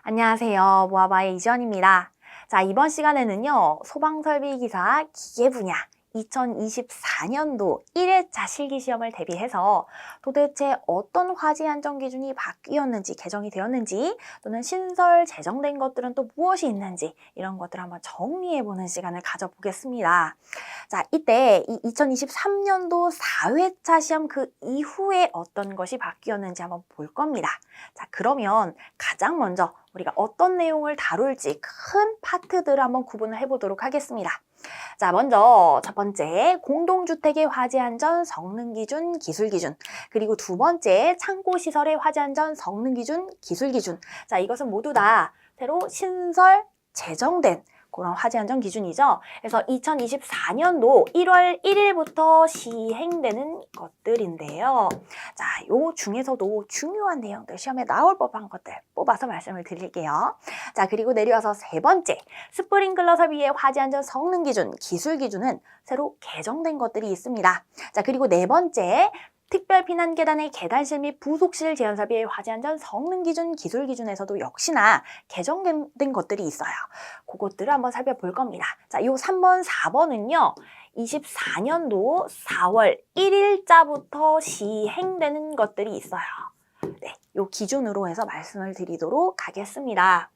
안녕하세요. 모아바의 이지연입니다. 자, 이번 시간에는요, 소방설비기사 기계 분야 2024년도 1회차 실기시험을 대비해서 도대체 어떤 화재 안전 기준이 바뀌었는지, 개정이 되었는지, 또는 신설 제정된 것들은 또 무엇이 있는지, 이런 것들을 한번 정리해보는 시간을 가져보겠습니다. 자, 이때 이 2023년도 4회차 시험 그 이후에 어떤 것이 바뀌었는지 한번 볼 겁니다. 자, 그러면 가장 먼저 우리가 어떤 내용을 다룰지 큰 파트들을 한번 구분을 해보도록 하겠습니다. 자, 먼저 첫 번째 공동주택의 화재안전 성능기준 기술기준, 그리고 두 번째 창고시설의 화재안전 성능기준 기술기준. 자, 이것은 모두 다 새로 신설 제정된 그런 화재안전 기준이죠. 그래서 2024년도 1월 1일부터 시행되는 것들인데요. 자, 요 중에서도 중요한 내용들, 시험에 나올 법한 것들 뽑아서 말씀을 드릴게요. 자, 그리고 내려와서 세 번째, 스프링클러 설비의 화재안전 성능 기준, 기술 기준은 새로 개정된 것들이 있습니다. 자, 그리고 네 번째, 특별 피난 계단의 계단실 및 부속실 제한 설비의 화재안전 성능 기준, 기술 기준에서도 역시나 개정된 것들이 있어요. 그것들을 한번 살펴볼 겁니다. 자, 요 3번, 4번은요. 24년도 4월 1일자부터 시행되는 것들이 있어요. 네, 요 기준으로 해서 말씀을 드리도록 하겠습니다.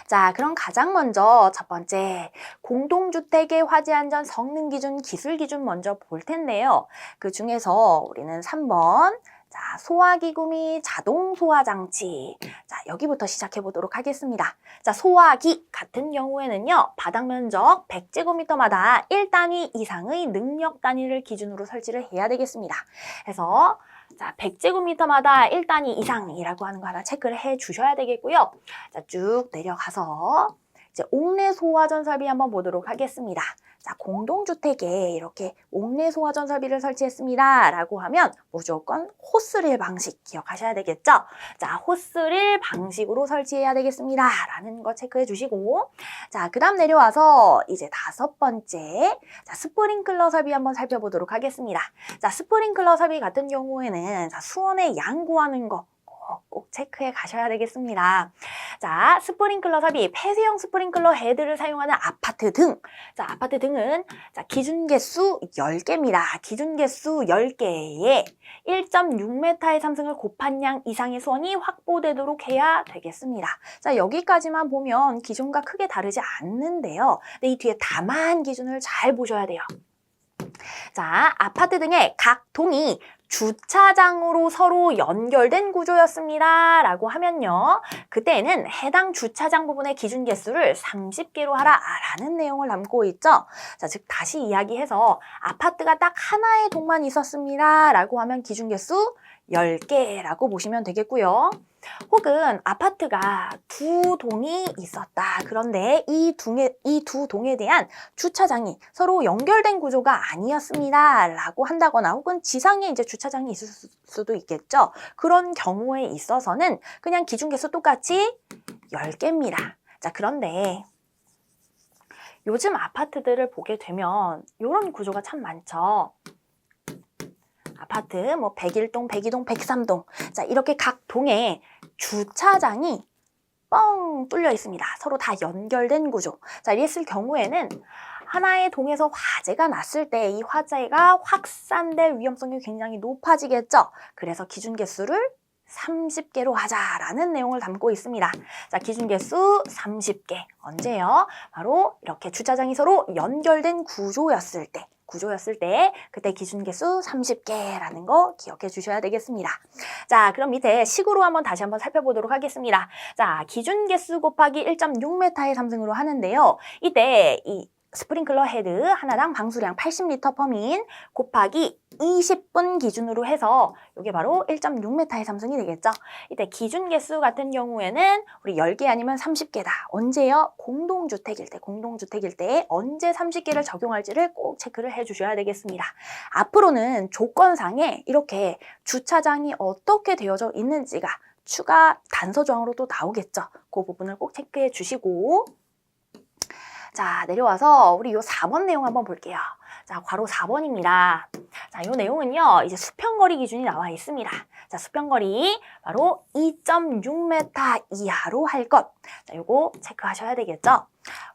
자, 그럼 가장 먼저 첫 번째, 공동주택의 화재안전 성능기준, 기술기준 먼저 볼 텐데요. 그 중에서 우리는 3번, 자, 소화기구 및 자동 소화장치. 자, 여기부터 시작해 보도록 하겠습니다. 자, 소화기 같은 경우에는요, 바닥 면적 100제곱미터마다 1단위 이상의 능력 단위를 기준으로 설치를 해야 되겠습니다. 그래서 자, 100제곱미터마다 1단위 이상이라고 하는 거 하나 체크를 해 주셔야 되겠고요. 자, 쭉 내려가서 이제 옥내 소화전 설비 한번 보도록 하겠습니다. 자, 공동주택에 이렇게 옥내 소화전 설비를 설치했습니다. 라고 하면 무조건 호스릴 방식 기억하셔야 되겠죠? 자, 호스릴 방식으로 설치해야 되겠습니다. 라는 거 체크해 주시고, 자, 그 다음 내려와서 이제 다섯 번째, 자, 스프링클러 설비 한번 살펴보도록 하겠습니다. 자, 스프링클러 설비 같은 경우에는 자, 수온에 양보하는 거 꼭 체크해 가셔야 되겠습니다. 자, 스프링클러 설비, 폐쇄형 스프링클러 헤드를 사용하는 아파트 등. 자, 아파트 등은 자, 기준 개수 10개입니다. 기준 개수 10개에 1.6m의 삼승을 곱한 양 이상의 수온이 확보되도록 해야 되겠습니다. 자, 여기까지만 보면 기준과 크게 다르지 않는데요. 근데 이 뒤에 다만 기준을 잘 보셔야 돼요. 자, 아파트 등의 각 동이 주차장으로 서로 연결된 구조였습니다. 라고 하면요. 그때는 해당 주차장 부분의 기준 개수를 30개로 하라 라는 내용을 담고 있죠. 자, 즉 다시 이야기해서 아파트가 딱 하나의 동만 있었습니다. 라고 하면 기준 개수 10개라고 보시면 되겠고요. 혹은 아파트가 두 동이 있었다. 그런데 이 두 동에 대한 주차장이 서로 연결된 구조가 아니었습니다. 라고 한다거나 혹은 지상에 이제 주차장이 있을 수도 있겠죠. 그런 경우에 있어서는 그냥 기준 개수 똑같이 10개입니다. 자, 그런데 요즘 아파트들을 보게 되면 이런 구조가 참 많죠. 아파트 뭐 101동, 102동, 103동. 자, 이렇게 각 동에 주차장이 뻥 뚫려 있습니다. 서로 다 연결된 구조. 자, 이랬을 경우에는 하나의 동에서 화재가 났을 때 이 화재가 확산될 위험성이 굉장히 높아지겠죠. 그래서 기준 개수를 30개로 하자라는 내용을 담고 있습니다. 자, 기준 개수 30개. 언제요? 바로 이렇게 주차장이 서로 연결된 구조였을 때 그때 기준 개수 30개라는 거 기억해 주셔야 되겠습니다. 자, 그럼 밑에 식으로 다시 한번 살펴보도록 하겠습니다. 자, 기준 개수 곱하기 1.6m의 삼승으로 하는데요. 이때 이 스프링클러 헤드 하나당 방수량 80리터 퍼민 곱하기 20분 기준으로 해서 이게 바로 1.6m의 삼승이 되겠죠. 이때 기준 개수 같은 경우에는 우리 10개 아니면 30개다. 언제요? 공동주택일 때 언제 30개를 적용할지를 꼭 체크를 해주셔야 되겠습니다. 앞으로는 조건상에 이렇게 주차장이 어떻게 되어져 있는지가 추가 단서 조항으로 또 나오겠죠. 그 부분을 꼭 체크해 주시고, 자, 내려와서 우리 요 4번 내용 한번 볼게요. 자, 괄호 4번입니다. 자, 이 내용은요, 이제 수평거리 기준이 나와 있습니다. 자, 수평거리 바로 2.6m 이하로 할 것. 자, 요거 체크하셔야 되겠죠?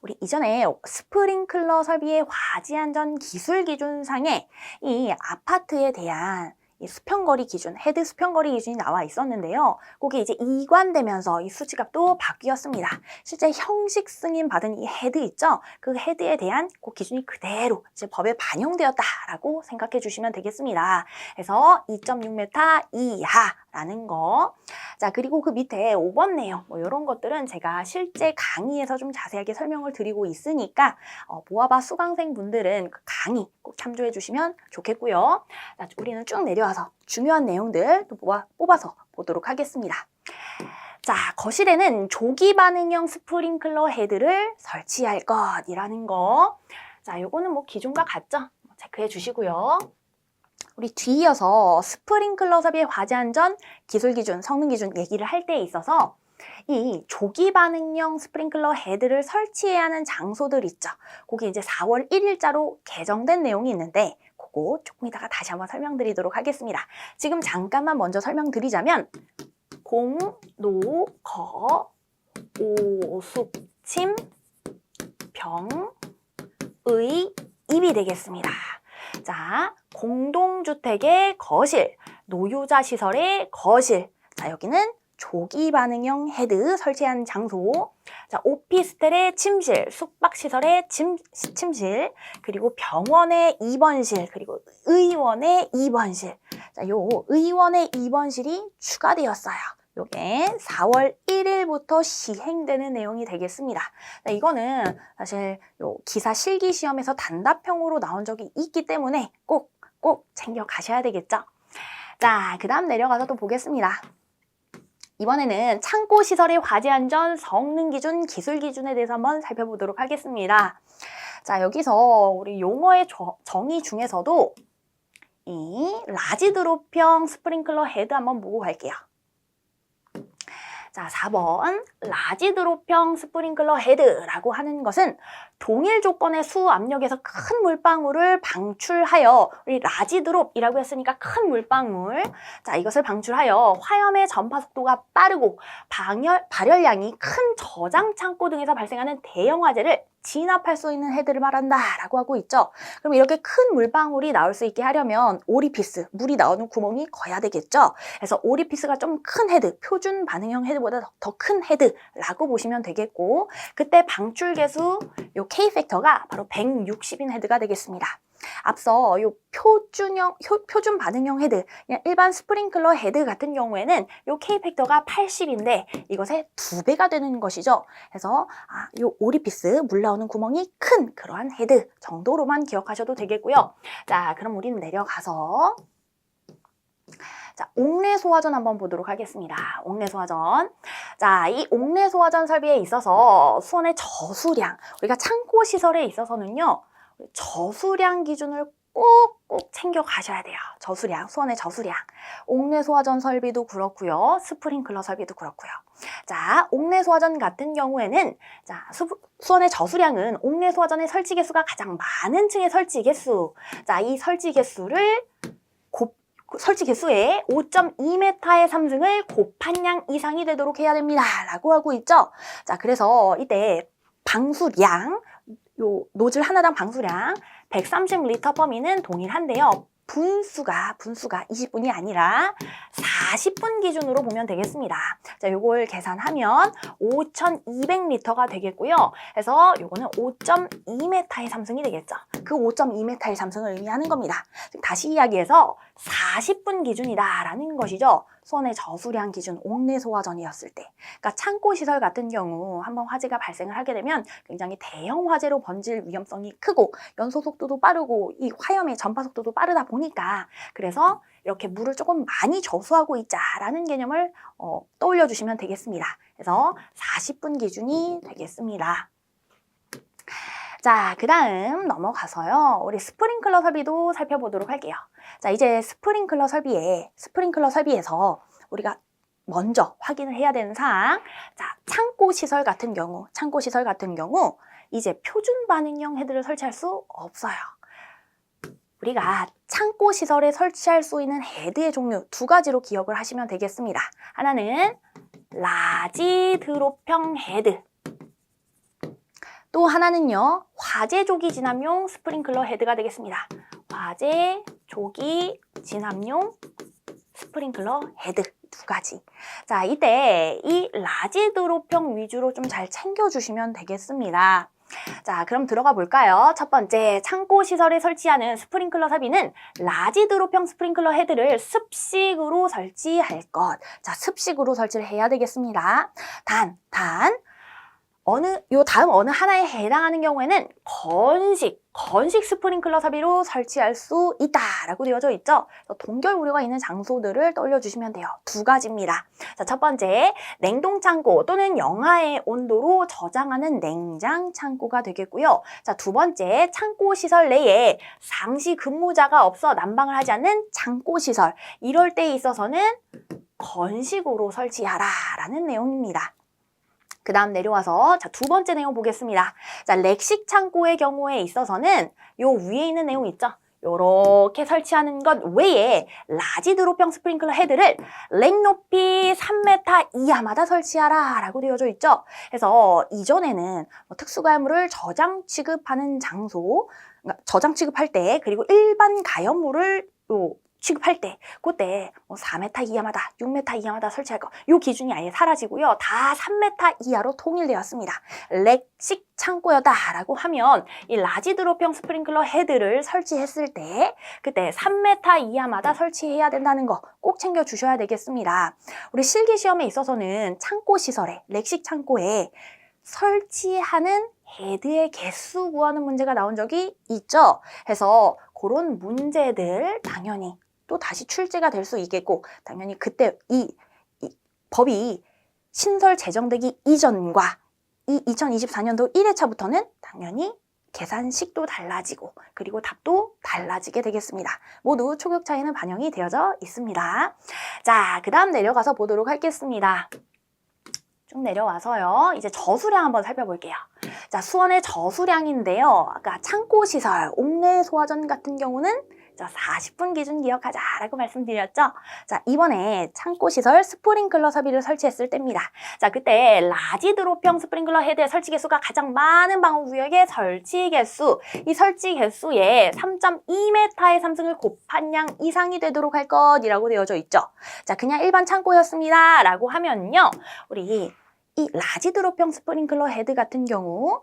우리 이전에 스프링클러 설비의 화재안전 기술 기준상에 이 아파트에 대한 이 수평거리 기준, 헤드 수평거리 기준이 나와 있었는데요. 그게 이제 이관되면서 이 수치값도 바뀌었습니다. 실제 형식 승인 받은 이 헤드 있죠? 그 헤드에 대한 그 기준이 그대로 이제 법에 반영되었다라고 생각해 주시면 되겠습니다. 그래서 2.6m 이하라는 거. 자, 그리고 그 밑에 5번 내용, 뭐 이런 것들은 제가 실제 강의에서 좀 자세하게 설명을 드리고 있으니까 모아바 수강생 분들은 그 강의 꼭 참조해 주시면 좋겠고요. 자, 우리는 쭉 내려와서 중요한 내용들 또 뽑아서 보도록 하겠습니다. 자, 거실에는 조기 반응형 스프링클러 헤드를 설치할 것이라는 거. 자, 요거는 뭐 기존과 같죠? 체크해 주시고요. 우리 뒤이어서 스프링클러 설비의 화재안전 기술 기준, 성능 기준 얘기를 할 때에 있어서 이 조기 반응형 스프링클러 헤드를 설치해야 하는 장소들 있죠. 거기 이제 4월 1일자로 개정된 내용이 있는데 그거 조금 이따가 다시 한번 설명드리도록 하겠습니다. 지금 잠깐만 먼저 설명드리자면 공, 노, 거, 오, 숲, 침, 병, 의, 입이 되겠습니다. 자, 공동주택의 거실, 노유자 시설의 거실. 자, 여기는 조기 반응형 헤드 설치한 장소. 자, 오피스텔의 침실, 숙박시설의 침실, 그리고 병원의 입원실, 그리고 의원의 입원실. 자, 요 의원의 입원실이 추가되었어요. 요게 4월 1일부터 시행되는 내용이 되겠습니다. 자, 이거는 사실 요 기사 실기 시험에서 단답형으로 나온 적이 있기 때문에 꼭 챙겨 가셔야 되겠죠. 자, 그 다음 내려가서 또 보겠습니다. 이번에는 창고 시설의 화재 안전 성능 기준, 기술 기준에 대해서 한번 살펴보도록 하겠습니다. 자, 여기서 우리 용어의 정의 중에서도 이 라지 드롭형 스프링클러 헤드 한번 보고 갈게요. 자, 4번 라지 드롭형 스프링클러 헤드라고 하는 것은 동일 조건의 수압력에서 큰 물방울을 방출하여, 우리 라지 드롭이라고 했으니까 큰 물방울, 자, 이것을 방출하여 화염의 전파 속도가 빠르고 발열량이 큰 저장 창고 등에서 발생하는 대형 화재를 진압할 수 있는 헤드를 말한다라고 하고 있죠. 그럼 이렇게 큰 물방울이 나올 수 있게 하려면 오리피스, 물이 나오는 구멍이 커야 되겠죠. 그래서 오리피스가 좀 큰 헤드, 표준 반응형 헤드보다 더 큰 헤드라고 보시면 되겠고, 그때 방출 계수 요 K팩터가 바로 160인 헤드가 되겠습니다. 앞서 요 표준 반응형 헤드, 그냥 일반 스프링클러 헤드 같은 경우에는 요 K팩터가 80인데 이것의 2배가 되는 것이죠. 그래서 요 오리피스, 물 나오는 구멍이 큰 그러한 헤드 정도로만 기억하셔도 되겠고요. 자, 그럼 우리는 내려가서 자, 옥내 소화전 한번 보도록 하겠습니다. 옥내 소화전. 자, 이 옥내 소화전 설비에 있어서 수원의 저수량, 우리가 창고 시설에 있어서는요, 저수량 기준을 꼭 챙겨 가셔야 돼요. 저수량, 수원의 저수량. 옥내 소화전 설비도 그렇고요. 스프링클러 설비도 그렇고요. 자, 옥내 소화전 같은 경우에는 자, 수원의 저수량은 옥내 소화전의 설치 개수가 가장 많은 층의 설치 개수. 자, 이 설치 개수를 설치 개수의 5.2m의 삼승을 곱한 양 이상이 되도록 해야 됩니다. 라고 하고 있죠. 자, 그래서 이때 방수량, 요 노즐 하나당 방수량 130리터 범위는 동일한데요. 분수가 20분이 아니라 40분 기준으로 보면 되겠습니다. 자, 요걸 계산하면 5,200리터가 되겠고요. 그래서 요거는 5.2m의 삼승이 되겠죠. 그 5.2m의 삼승을 의미하는 겁니다. 다시 이야기해서 40분 기준이다라는 것이죠. 수원의 저수량 기준 옥내 소화전이었을 때. 그러니까 창고 시설 같은 경우 한번 화재가 발생을 하게 되면 굉장히 대형 화재로 번질 위험성이 크고 연소 속도도 빠르고 이 화염의 전파 속도도 빠르다 보니까, 그래서 이렇게 물을 조금 많이 저수하고 있자라는 개념을 떠올려 주시면 되겠습니다. 그래서 40분 기준이 되겠습니다. 자, 그 다음 넘어가서요, 우리 스프링클러 설비도 살펴보도록 할게요. 자, 이제 스프링클러 설비에서 우리가 먼저 확인을 해야 되는 사항. 자, 창고 시설 같은 경우 이제 표준 반응형 헤드를 설치할 수 없어요. 우리가 창고 시설에 설치할 수 있는 헤드의 종류 두 가지로 기억을 하시면 되겠습니다. 하나는 라지 드롭형 헤드, 또 하나는요, 화재 조기 진압용 스프링클러 헤드가 되겠습니다. 화재 조기 진압용 스프링클러 헤드 두 가지. 자, 이때 이 라지 드롭형 위주로 좀 잘 챙겨주시면 되겠습니다. 자, 그럼 들어가 볼까요? 첫 번째, 창고 시설에 설치하는 스프링클러 삽입는 라지 드롭형 스프링클러 헤드를 습식으로 설치할 것. 자, 습식으로 설치를 해야 되겠습니다. 단, 다음 어느 하나에 해당하는 경우에는 건식 스프링클러 삽입으로 설치할 수 있다라고 되어져 있죠. 동결 우려가 있는 장소들을 떠올려주시면 돼요. 두 가지입니다. 자, 첫 번째, 냉동 창고 또는 영하의 온도로 저장하는 냉장 창고가 되겠고요. 자, 두 번째, 창고 시설 내에 상시 근무자가 없어 난방을 하지 않는 창고 시설. 이럴 때에 있어서는 건식으로 설치하라라는 내용입니다. 그 다음 내려와서 자, 두 번째 내용 보겠습니다. 자, 렉식 창고의 경우에 있어서는 요 위에 있는 내용 있죠? 요렇게 설치하는 것 외에 라지 드롭형 스프링클러 헤드를 렉 높이 3m 이하마다 설치하라 라고 되어져 있죠. 그래서 이전에는 특수가열물을 저장 취급하는 장소, 그러니까 저장 취급할 때, 그리고 일반 가열물을 취급할 때, 그때 4m 이하마다, 6m 이하마다 설치할 거, 이 기준이 아예 사라지고요. 다 3m 이하로 통일되었습니다. 렉식 창고였다라고 하면 이 라지 드롭형 스프링클러 헤드를 설치했을 때 그때 3m 이하마다 설치해야 된다는 거 꼭 챙겨주셔야 되겠습니다. 우리 실기시험에 있어서는 창고 시설에, 렉식 창고에 설치하는 헤드의 개수 구하는 문제가 나온 적이 있죠. 그래서 그런 문제들 당연히 또 다시 출제가 될 수 있겠고, 당연히 그때 이 법이 신설 제정되기 이전과 이 2024년도 1회차부터는 당연히 계산식도 달라지고 그리고 답도 달라지게 되겠습니다. 모두 초급 차이는 반영이 되어져 있습니다. 자, 그 다음 내려가서 보도록 하겠습니다. 쭉 내려와서요. 이제 저수량 한번 살펴볼게요. 자, 수원의 저수량인데요. 아까 창고시설, 옥내 소화전 같은 경우는 40분 기준 기억하자라고 말씀드렸죠. 자, 이번에 창고시설 스프링클러 삽입을 설치했을 때입니다. 자, 그때 라지 드롭형 스프링클러 헤드의 설치 개수가 가장 많은 방어구역의 설치 개수, 이 설치 개수에 3.2m의 삼승을 곱한 양 이상이 되도록 할 것이라고 되어져 있죠. 자, 그냥 일반 창고였습니다 라고 하면요, 우리 이 라지 드롭형 스프링클러 헤드 같은 경우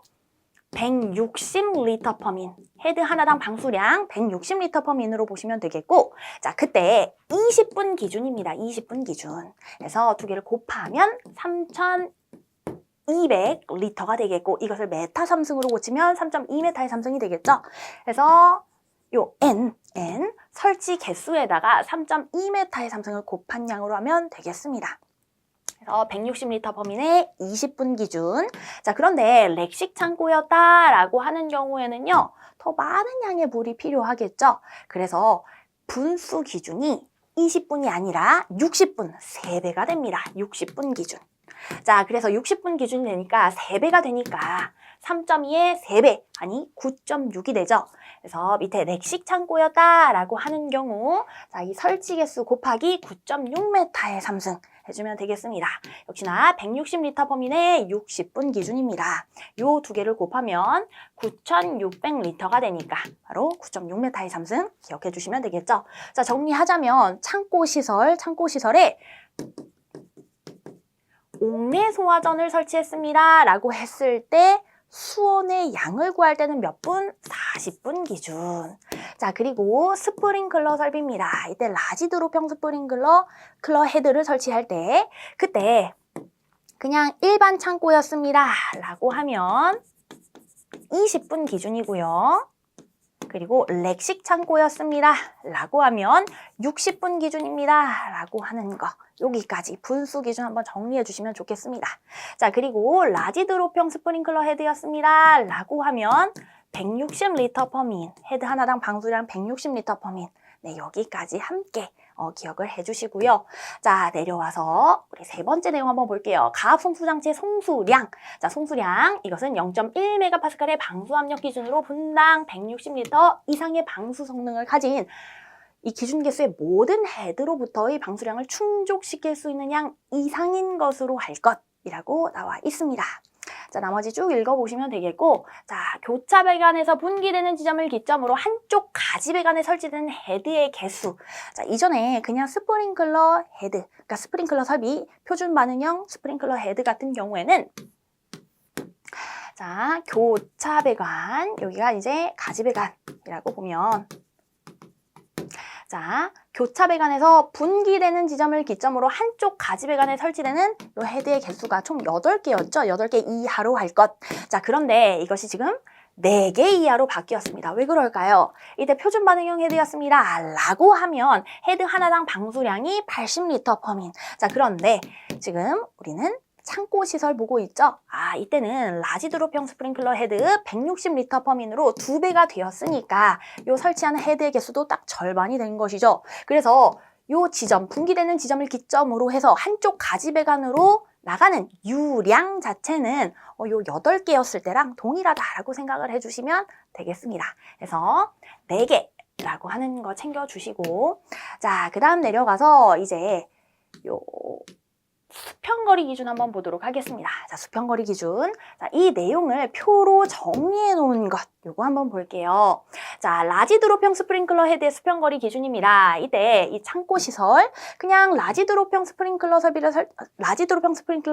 160리터 퍼민, 헤드 하나당 방수량 160리터 퍼민으로 보시면 되겠고, 자, 그때 20분 기준입니다. 20분 기준. 그래서 두 개를 곱하면 3,200리터가 되겠고, 이것을 메타 삼승으로 고치면 3.2m의 삼승이 되겠죠. 그래서 요 N 설치 개수에다가 3.2m의 삼승을 곱한 양으로 하면 되겠습니다. 160리터 범인의 20분 기준. 자, 그런데 렉식 창고였다라고 하는 경우에는요, 더 많은 양의 물이 필요하겠죠. 그래서 분수 기준이 20분이 아니라 60분, 3배가 됩니다. 60분 기준. 자, 그래서 60분 기준이 되니까 3배가 되니까 3.2의 3배, 아니 9.6이 되죠. 그래서 밑에 렉식 창고였다라고 하는 경우, 자, 이 설치 개수 곱하기 9.6m의 삼승 해주면 되겠습니다. 역시나 160리터 범인의 60분 기준입니다. 요 두 개를 곱하면 9,600리터가 되니까 바로 9.6m의 삼승 기억해 주시면 되겠죠. 자, 정리하자면 창고시설에 옥내 소화전을 설치했습니다 라고 했을 때 수온의 양을 구할 때는 몇 분? 40분 기준. 자, 그리고 스프링클러 설비입니다. 이때 라지 드롭형 스프링클러 헤드를 설치할 때 그때 그냥 일반 창고였습니다 라고 하면 20분 기준이고요. 그리고 렉식 창고였습니다 라고 하면 60분 기준입니다 라고 하는 거, 여기까지 분수 기준 한번 정리해 주시면 좋겠습니다. 자, 그리고 라지 드롭형 스프링클러 헤드였습니다 라고 하면 160리터 퍼민, 헤드 하나당 방수량 160리터 퍼민. 네, 여기까지 함께 기억을 해주시고요. 자, 내려와서 우리 세 번째 내용 한번 볼게요. 가압 송수장치의 송수량. 자, 송수량 이것은 0.1메가파스칼의 방수 압력 기준으로 분당 160리터 이상의 방수 성능을 가진 이 기준 개수의 모든 헤드로부터의 방수량을 충족시킬 수 있는 양 이상인 것으로 할 것이라고 나와 있습니다. 자, 나머지 쭉 읽어보시면 되겠고, 자, 교차 배관에서 분기되는 지점을 기점으로 한쪽 가지 배관에 설치된 헤드의 개수. 자, 이전에 그냥 스프링클러 헤드, 그러니까 스프링클러 설비, 표준 반응형 스프링클러 헤드 같은 경우에는 자, 교차 배관, 여기가 이제 가지 배관이라고 보면 자, 교차 배관에서 분기되는 지점을 기점으로 한쪽 가지 배관에 설치되는 이 헤드의 개수가 총 8개였죠. 8개 이하로 할 것. 자, 그런데 이것이 지금 4개 이하로 바뀌었습니다. 왜 그럴까요? 이때 표준 반응형 헤드였습니다. 라고 하면 헤드 하나당 방수량이 80리터 per min. 자, 그런데 지금 우리는 창고 시설 보고 있죠? 아, 이때는 라지드롭형 스프링클러 헤드 160리터 per min으로 2배가 되었으니까 요 설치하는 헤드의 개수도 딱 절반이 된 것이죠. 그래서 요 지점, 분기되는 지점을 기점으로 해서 한쪽 가지 배관으로 나가는 유량 자체는 요 8개였을 때랑 동일하다라고 생각을 해주시면 되겠습니다. 그래서 4개라고 하는 거 챙겨주시고, 자, 그 다음 내려가서 이제 요 수평거리 기준 한번 보도록 하겠습니다. 자, 수평거리 기준. 자, 이 내용을 표로 정리해 놓은 것. 요거 한번 볼게요. 자, 라지드롭형 스프링클러 헤드의 수평거리 기준입니다. 이때 이 창고 시설, 그냥 라지드롭형 스프링클러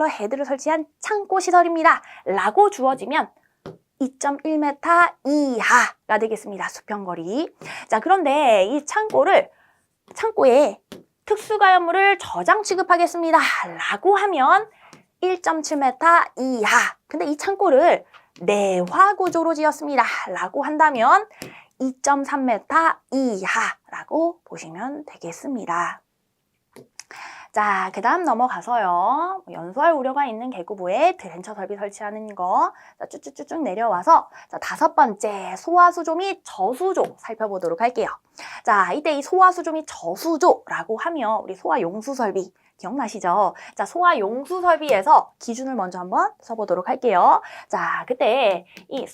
헤드를 설치한 창고 시설입니다. 라고 주어지면 2.1m 이하가 되겠습니다. 수평거리. 자, 그런데 이 창고에 특수가연물을 저장 취급하겠습니다. 라고 하면 1.7m 이하. 근데 이 창고를 내화 구조로 지었습니다. 라고 한다면 2.3m 이하라고 보시면 되겠습니다. 자, 그 다음 넘어가서요. 연소할 우려가 있는 계구부에 드렌처 설비 설치하는 거. 자, 쭉쭉쭉 내려와서 자, 5번째 소화수조 및 저수조 살펴보도록 할게요. 자, 이때 이 소화수조 및 저수조라고 하면 우리 소화용수 설비 기억나시죠? 자, 소화용수 설비에서 기준을 먼저 한번 써보도록 할게요. 자, 그때 이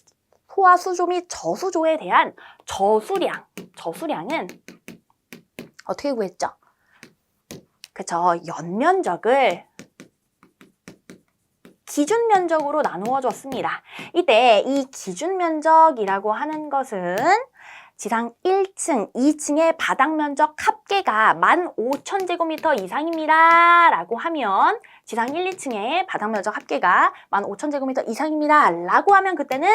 소화수조 및 저수조에 대한 저수량은 어떻게 구했죠? 그쵸, 연면적을 기준 면적으로 나누어 줬습니다. 이때 이 기준 면적이라고 하는 것은 지상 1층, 2층의 바닥 면적 합계가 15,000제곱미터 이상입니다. 라고 하면 지상 1, 2층의 바닥 면적 합계가 15,000제곱미터 이상입니다. 라고 하면 그때는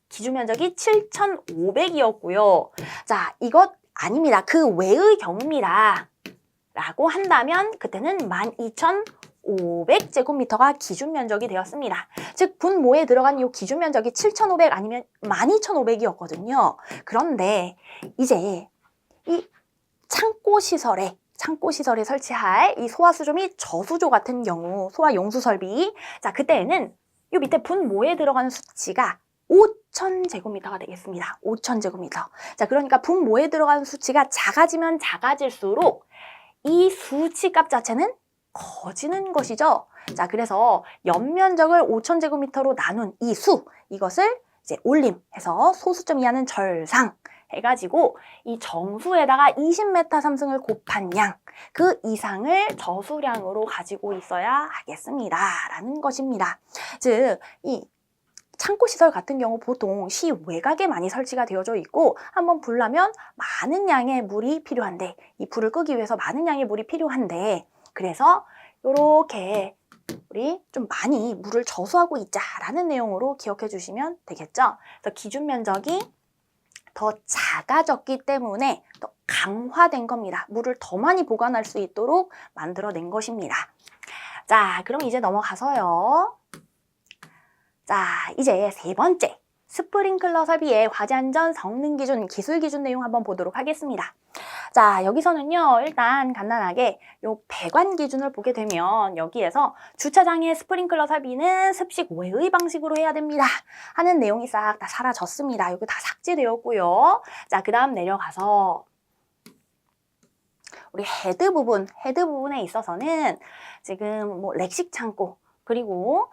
기준 면적이 7,500이었고요. 자, 이것 아닙니다. 그 외의 경우입니다. 라고 한다면 그때는 12,500제곱미터가 기준 면적이 되었습니다. 즉 분모에 들어간 이 기준 면적이 7,500 아니면 12,500이었거든요. 그런데 이제 이 창고 시설에 설치할 이 소화수조 및 저수조 같은 경우 소화용수 설비, 자, 그때는 이 밑에 분모에 들어가는 수치가 5,000제곱미터가 되겠습니다. 5,000제곱미터. 자, 그러니까 분모에 들어가는 수치가 작아지면 작아질수록 이 수치값 자체는 커지는 것이죠. 자, 그래서 연면적을 5,000제곱미터로 나눈 이 수, 이것을 이제 올림해서 소수점 이하는 절상 해가지고 이 정수에다가 20m 삼승을 곱한 양, 그 이상을 저수량으로 가지고 있어야 하겠습니다. 라는 것입니다. 즉, 이 창고시설 같은 경우 보통 시 외곽에 많이 설치가 되어져 있고 한번 불 나면 많은 양의 물이 필요한데 이 불을 끄기 위해서 많은 양의 물이 필요한데 그래서 이렇게 우리 좀 많이 물을 저수하고 있자라는 내용으로 기억해 주시면 되겠죠. 그래서 기준 면적이 더 작아졌기 때문에 더 강화된 겁니다. 물을 더 많이 보관할 수 있도록 만들어낸 것입니다. 자, 그럼 이제 넘어가서요. 자, 이제 세 번째 스프링클러 설비의 화재안전 성능 기준, 기술 기준 내용 한번 보도록 하겠습니다. 자, 여기서는요, 일단 간단하게 요 배관 기준을 보게 되면 여기에서 주차장의 스프링클러 설비는 습식 외의 방식으로 해야 됩니다 하는 내용이 싹 다 사라졌습니다. 여기 다 삭제되었고요. 자, 그 다음 내려가서 우리 헤드 부분에 있어서는 지금 뭐 렉식 창고, 그리고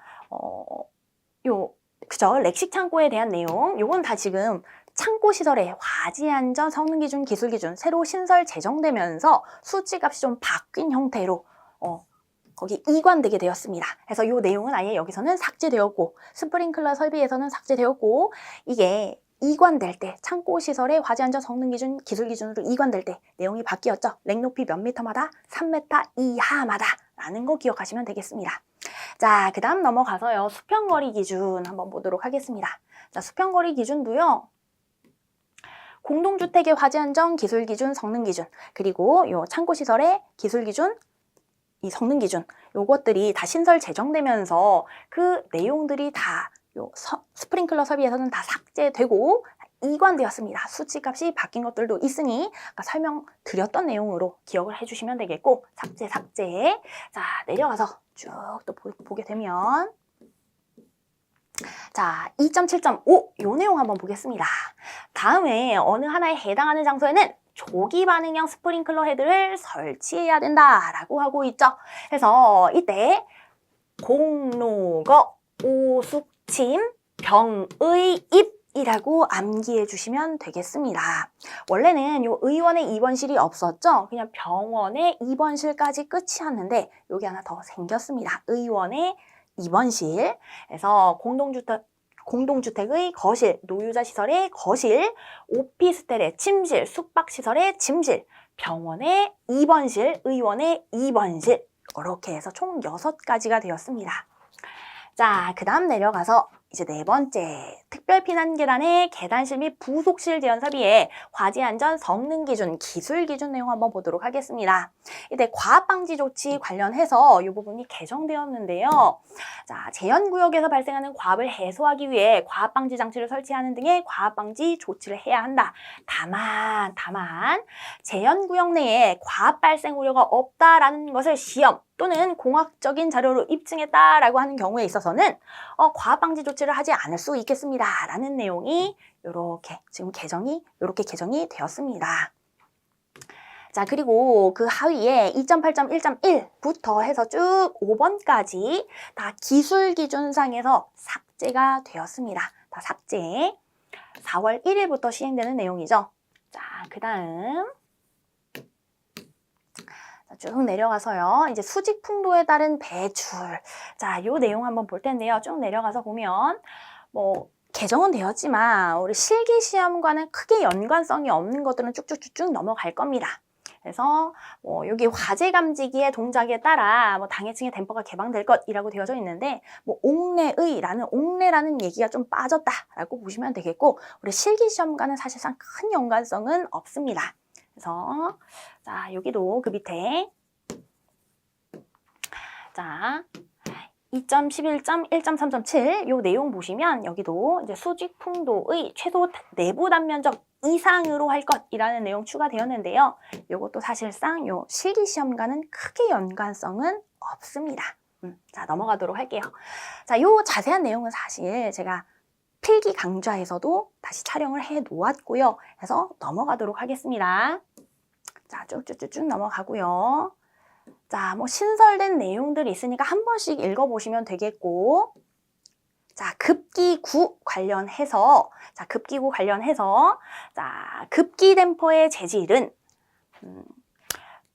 그죠? 렉식 창고에 대한 내용, 요건 다 지금 창고 시설의 화재 안전 성능 기준, 기술 기준 새로 신설 제정되면서 수치값이 좀 바뀐 형태로 거기 이관되게 되었습니다. 그래서 이 내용은 아예 여기서는 삭제되었고, 스프링클러 설비에서는 삭제되었고, 이게 이관될 때, 창고 시설의 화재 안전 성능 기준, 기술 기준으로 이관될 때 내용이 바뀌었죠. 렉 높이 몇 미터마다 3m 이하마다 라는 거 기억하시면 되겠습니다. 자, 그 다음 넘어가서요. 수평거리 기준 한번 보도록 하겠습니다. 자, 수평거리 기준도요. 공동주택의 화재 안전 기술 기준, 성능 기준, 그리고 요 창고 시설의 기술 기준, 이 성능 기준, 요것들이 다 신설 제정되면서 그 내용들이 다 요 스프링클러 설비에서는 다 삭제되고 이관되었습니다. 수치값이 바뀐 것들도 있으니 아까 설명드렸던 내용으로 기억을 해주시면 되겠고, 삭제. 자, 내려가서 쭉 또 보게 되면, 자, 2.7.5 요 내용 한번 보겠습니다. 다음에 어느 하나에 해당하는 장소에는 조기 반응형 스프링클러 헤드를 설치해야 된다라고 하고 있죠. 그래서 이때 공로거, 오숙침, 병의 입이라고 암기해 주시면 되겠습니다. 원래는 요 의원의 입원실이 없었죠. 그냥 병원의 입원실까지 끝이었는데 여기 하나 더 생겼습니다. 의원의 입원실. 그래서 공동주택의 거실, 노유자 시설의 거실, 오피스텔의 침실, 숙박시설의 침실, 병원의 입원실, 의원의 입원실, 이렇게 해서 총 6가지가 되었습니다. 자, 그 다음 내려가서 이제 네 번째, 특별 피난 계단의 계단실 및 부속실 제한 설비의 화재 안전 성능 기준, 기술 기준 내용 한번 보도록 하겠습니다. 이때 과압 방지 조치 관련해서 이 부분이 개정되었는데요. 자, 재현구역에서 발생하는 과압을 해소하기 위해 과압 방지 장치를 설치하는 등의 과압 방지 조치를 해야 한다. 다만 재현구역 내에 과압 발생 우려가 없다라는 것을 시험 또는 공학적인 자료로 입증했다라고 하는 경우에 있어서는 과압 방지 조치를 하지 않을 수 있겠습니다. 라는 내용이 이렇게 지금 이렇게 개정이 되었습니다. 자, 그리고 그 하위에 2.8.1.1부터 해서 쭉 5번까지 다 기술 기준상에서 삭제가 되었습니다. 다 삭제. 4월 1일부터 시행되는 내용이죠. 자, 그 다음 쭉 내려가서요. 이제 수직 풍도에 따른 배출. 자, 요 내용 한번 볼 텐데요. 쭉 내려가서 보면 뭐 개정은 되었지만 우리 실기 시험과는 크게 연관성이 없는 것들은 쭉쭉쭉쭉 넘어갈 겁니다. 그래서 뭐 여기 화재 감지기의 동작에 따라 뭐 당해층의 댐퍼가 개방될 것이라고 되어져 있는데 뭐 옥내라는 얘기가 좀 빠졌다라고 보시면 되겠고, 우리 실기 시험과는 사실상 큰 연관성은 없습니다. 그래서 자, 여기도 그 밑에 자 2.11.1.3.7 요 내용 보시면 여기도 이제 수직 풍도의 최소 내부 단면적 이상으로 할 것이라는 내용 추가되었는데요. 요것도 사실상 요 실기 시험과는 크게 연관성은 없습니다. 자, 넘어가도록 할게요. 자, 요 자세한 내용은 사실 제가 필기 강좌에서도 다시 촬영을 해 놓았고요. 그래서 넘어가도록 하겠습니다. 자, 쭉쭉쭉쭉 넘어가고요. 자, 뭐 신설된 내용들이 있으니까 한 번씩 읽어보시면 되겠고, 자, 급기구 관련해서, 자, 급기 댐퍼의 재질은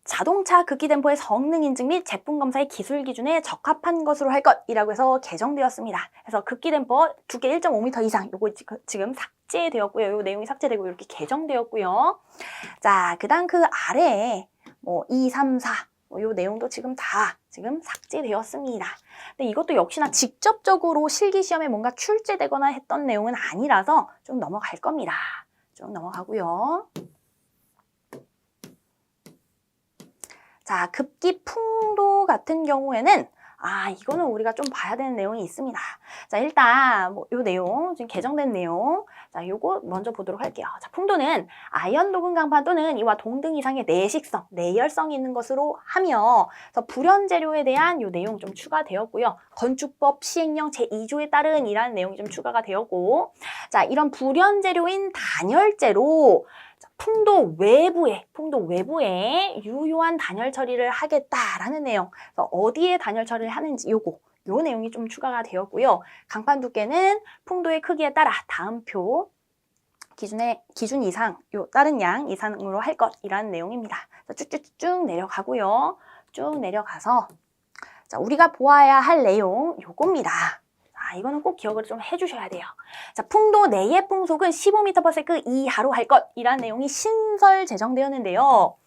자동차 급기 댐퍼의 성능 인증 및 제품 검사의 기술 기준에 적합한 것으로 할 것이라고 해서 개정되었습니다. 그래서 급기 댐퍼 두께 1.5m 이상, 요거 지금 삭제되었고요. 요 내용이 삭제되고 이렇게 개정되었고요. 자, 그다음 그 아래에 뭐 2, 3, 4 요 내용도 지금 삭제되었습니다. 근데 이것도 역시나 직접적으로 실기시험에 뭔가 출제되거나 했던 내용은 아니라서 좀 넘어갈 겁니다. 좀 넘어가고요. 자, 급기 풍도 같은 경우에는 이거는 우리가 좀 봐야 되는 내용이 있습니다. 자, 일단 뭐 요 내용, 지금 개정된 내용, 자, 요거 먼저 보도록 할게요. 자, 풍도는 아연 도금 강판 또는 이와 동등 이상의 내식성, 내열성이 있는 것으로 하며, 그래서 불연 재료에 대한 요 내용 좀 추가되었고요. 건축법 시행령 제2조에 따른 이라는 내용이 좀 추가가 되었고, 자, 이런 불연 재료인 단열재로 풍도 외부에 유효한 단열 처리를 하겠다라는 내용. 그래서 어디에 단열 처리를 하는지 요 내용이 좀 추가가 되었고요. 강판 두께는 풍도의 크기에 따라 다음표 기준 이상, 다른 양 이상으로 할 것이라는 내용입니다. 쭉쭉쭉 내려가고요. 쭉 내려가서 자, 우리가 보아야 할 내용 요겁니다. 자, 이거는 꼭 기억을 좀 해주셔야 돼요. 자, 풍도 내의 풍속은 15m/s 이하로 할 것이라는 내용이 신설 제정되었는데요.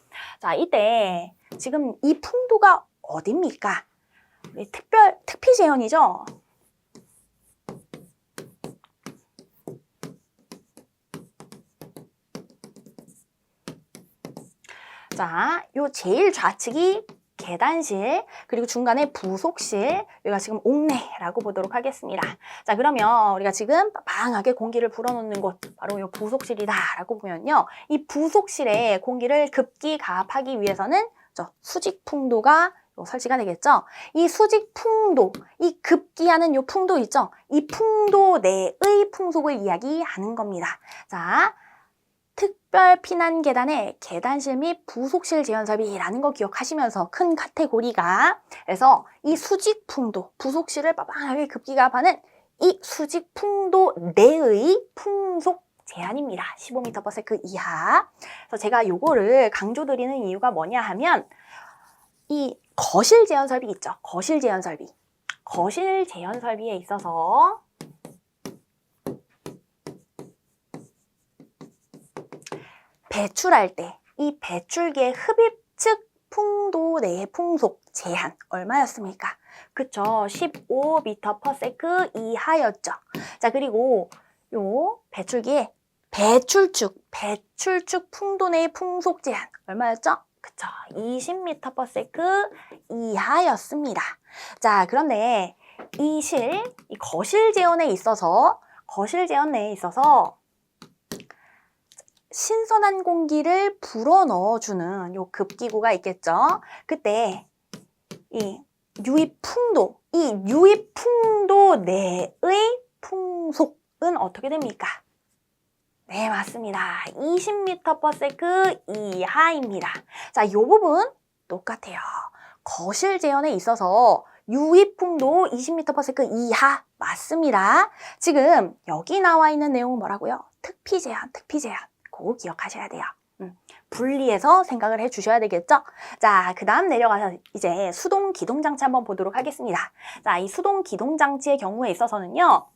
자, 이때 지금 이 풍도가 어딥니까? 특피 제한이죠. 자, 요 제일 좌측이 계단실, 그리고 중간에 부속실, 여기가 지금 옥내라고 보도록 하겠습니다. 자, 그러면 우리가 지금 빵빵하게 공기를 불어넣는 곳, 바로 요 부속실이다라고 보면요. 이 부속실에 공기를 급기 가압하기 위해서는 수직 풍도가 설치가 되겠죠. 이 수직 풍도, 이 급기하는 요 풍도 있죠. 이 풍도 내의 풍속을 이야기하는 겁니다. 자, 특별 피난 계단의 계단실 및 부속실 제한 설비라는 거 기억하시면서 큰 카테고리가, 그래서 이 수직 풍도, 부속실을 빠방하게 급기가압하는 이 수직 풍도 내의 풍속 제한입니다. 15m/s 이하. 그래서 제가 요거를 강조드리는 이유가 뭐냐 하면 이 거실 제한 설비 있죠. 거실 제한 설비. 거실 제한 설비에 있어서 배출할 때 이 배출기의 흡입 측 풍도 내의 풍속 제한 얼마였습니까? 그쵸, 15m/s 이하였죠. 자, 그리고 요 배출기의 배출축 풍도 내의 풍속 제한 얼마였죠? 그쵸, 20m/s 이하였습니다. 자, 그런데 이 거실 제한에 있어서 신선한 공기를 불어넣어주는 요 급기구가 있겠죠. 그때 이 유입풍도 내의 풍속은 어떻게 됩니까? 네, 맞습니다. 20m/s 이하입니다. 자, 이 부분 똑같아요. 거실 제한에 있어서 유입풍도 20m/s 이하 맞습니다. 지금 여기 나와 있는 내용은 뭐라고요? 특피 제한. 그거 기억하셔야 돼요. 분리해서 생각을 해주셔야 되겠죠? 자, 그 다음 내려가서 이제 수동 기동 장치 한번 보도록 하겠습니다. 자, 이 수동 기동 장치의 경우에 있어서는요,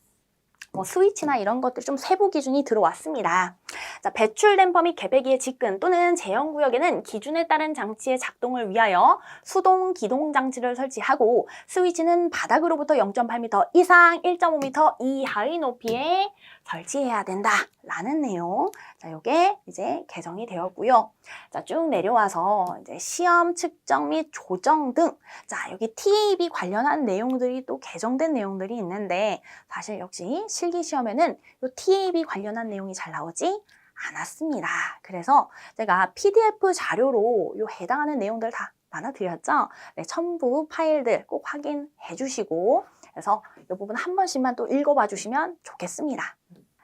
스위치나 이런 것들 좀 세부 기준이 들어왔습니다. 자, 배출 댐퍼 및 개배기의 직근 또는 제형구역에는 기준에 따른 장치의 작동을 위하여 수동 기동 장치를 설치하고 스위치는 바닥으로부터 0.8m 이상 1.5m 이하의 높이에 설치해야 된다라는 내용. 자, 요게 이제 개정이 되었고요. 자, 쭉 내려와서 이제 시험 측정 및 조정 등, 자, 여기 TAB 관련한 내용들이 또 개정된 내용들이 있는데 사실 역시 실기 시험에는 요 TAB 관련한 내용이 잘 나오지 않았습니다. 그래서 제가 PDF 자료로 요 해당하는 내용들 다 나눠드렸죠. 네, 첨부 파일들 꼭 확인해 주시고, 그래서 이 부분 한 번씩만 또 읽어봐 주시면 좋겠습니다.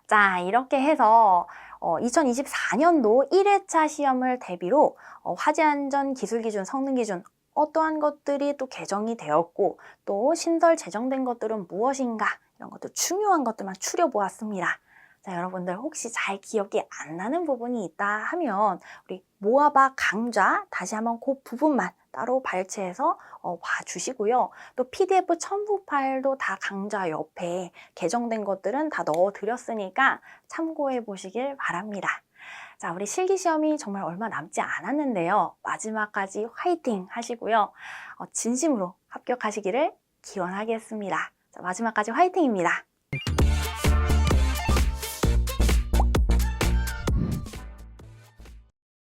자, 이렇게 해서 2024년도 1회차 시험을 대비로 화재안전 기술기준, 성능기준 어떠한 것들이 또 개정이 되었고 또 신설 제정된 것들은 무엇인가, 이런 것도 중요한 것들만 추려보았습니다. 자, 여러분들 혹시 잘 기억이 안 나는 부분이 있다 하면 우리 모아봐 강좌 다시 한번 그 부분만 따로 발췌해서 봐주시고요. 또 PDF 첨부 파일도 다 강좌 옆에 개정된 것들은 다 넣어드렸으니까 참고해 보시길 바랍니다. 자, 우리 실기시험이 정말 얼마 남지 않았는데요. 마지막까지 화이팅 하시고요. 진심으로 합격하시기를 기원하겠습니다. 자, 마지막까지 화이팅입니다.